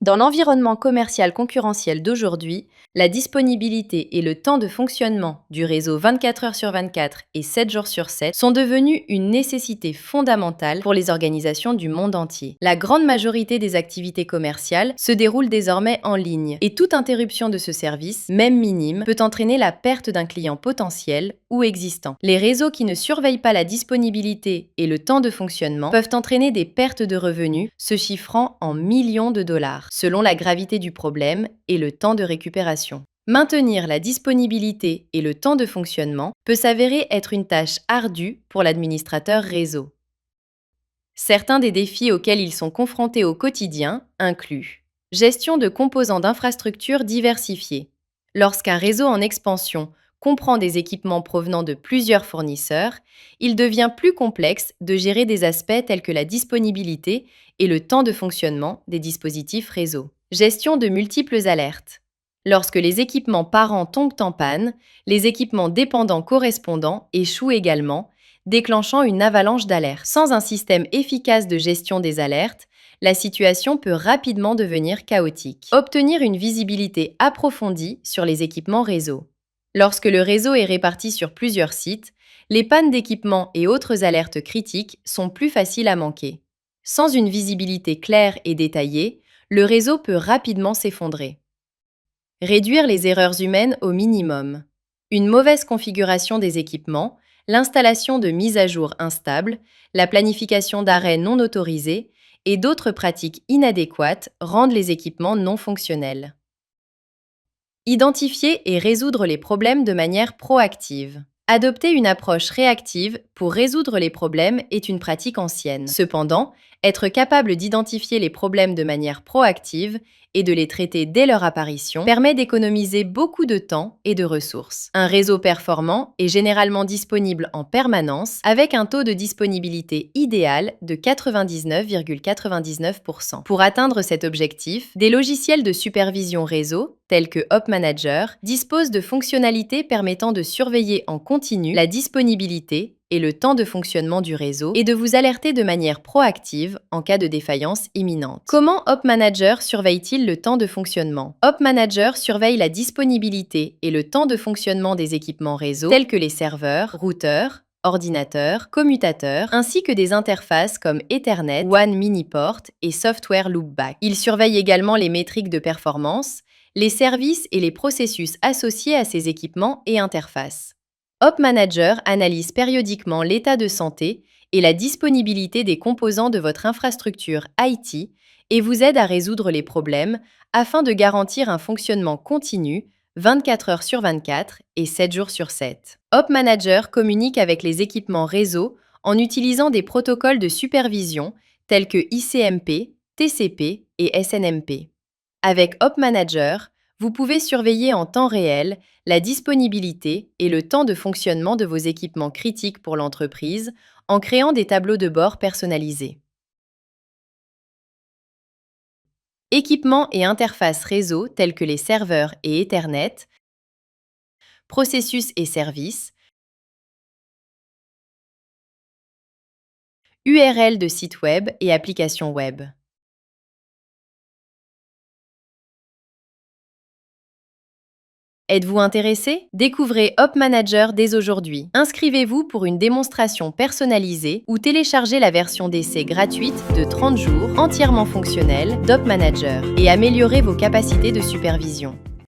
Dans l'environnement commercial concurrentiel d'aujourd'hui, la disponibilité et le temps de fonctionnement du réseau 24 heures sur 24 et 7 jours sur 7 sont devenus une nécessité fondamentale pour les organisations du monde entier. La grande majorité des activités commerciales se déroulent désormais en ligne et toute interruption de ce service, même minime, peut entraîner la perte d'un client potentiel ou existant. Les réseaux qui ne surveillent pas la disponibilité et le temps de fonctionnement peuvent entraîner des pertes de revenus se chiffrant en millions de dollars, selon la gravité du problème et le temps de récupération. Maintenir la disponibilité et le temps de fonctionnement peut s'avérer être une tâche ardue pour l'administrateur réseau. Certains des défis auxquels ils sont confrontés au quotidien incluent gestion de composants d'infrastructures diversifiés. Lorsqu'un réseau en expansion comprend des équipements provenant de plusieurs fournisseurs, il devient plus complexe de gérer des aspects tels que la disponibilité et le temps de fonctionnement des dispositifs réseau. Gestion de multiples alertes. Lorsque les équipements parents tombent en panne, les équipements dépendants correspondants échouent également, déclenchant une avalanche d'alertes. Sans un système efficace de gestion des alertes, la situation peut rapidement devenir chaotique. Obtenir une visibilité approfondie sur les équipements réseau. Lorsque le réseau est réparti sur plusieurs sites, les pannes d'équipements et autres alertes critiques sont plus faciles à manquer. Sans une visibilité claire et détaillée, le réseau peut rapidement s'effondrer. Réduire les erreurs humaines au minimum. Une mauvaise configuration des équipements, l'installation de mises à jour instables, la planification d'arrêts non autorisés et d'autres pratiques inadéquates rendent les équipements non fonctionnels. Identifier et résoudre les problèmes de manière proactive. Adopter une approche réactive pour résoudre les problèmes est une pratique ancienne. Cependant, être capable d'identifier les problèmes de manière proactive et de les traiter dès leur apparition permet d'économiser beaucoup de temps et de ressources. Un réseau performant est généralement disponible en permanence avec un taux de disponibilité idéal de 99,99%. Pour atteindre cet objectif, des logiciels de supervision réseau, tels que Op Manager, disposent de fonctionnalités permettant de surveiller en continu la disponibilité et le temps de fonctionnement du réseau et de vous alerter de manière proactive en cas de défaillance imminente. Comment Op Manager surveille-t-il le temps de fonctionnement? Op Manager surveille la disponibilité et le temps de fonctionnement des équipements réseau tels que les serveurs, routeurs, ordinateurs, commutateurs, ainsi que des interfaces comme Ethernet, WAN Miniport et Software Loopback. Il surveille également les métriques de performance, les services et les processus associés à ces équipements et interfaces. Op Manager analyse périodiquement l'état de santé et la disponibilité des composants de votre infrastructure IT et vous aide à résoudre les problèmes afin de garantir un fonctionnement continu 24 heures sur 24 et 7 jours sur 7. Op Manager communique avec les équipements réseau en utilisant des protocoles de supervision tels que ICMP, TCP et SNMP. Avec Op Manager, vous pouvez surveiller en temps réel la disponibilité et le temps de fonctionnement de vos équipements critiques pour l'entreprise en créant des tableaux de bord personnalisés. Équipements et interfaces réseau tels que les serveurs et Ethernet, processus et services, URL de sites web et applications web. Êtes-vous intéressé? Découvrez Op Manager dès aujourd'hui. Inscrivez-vous pour une démonstration personnalisée ou téléchargez la version d'essai gratuite de 30 jours entièrement fonctionnelle d'Op Manager et améliorez vos capacités de supervision.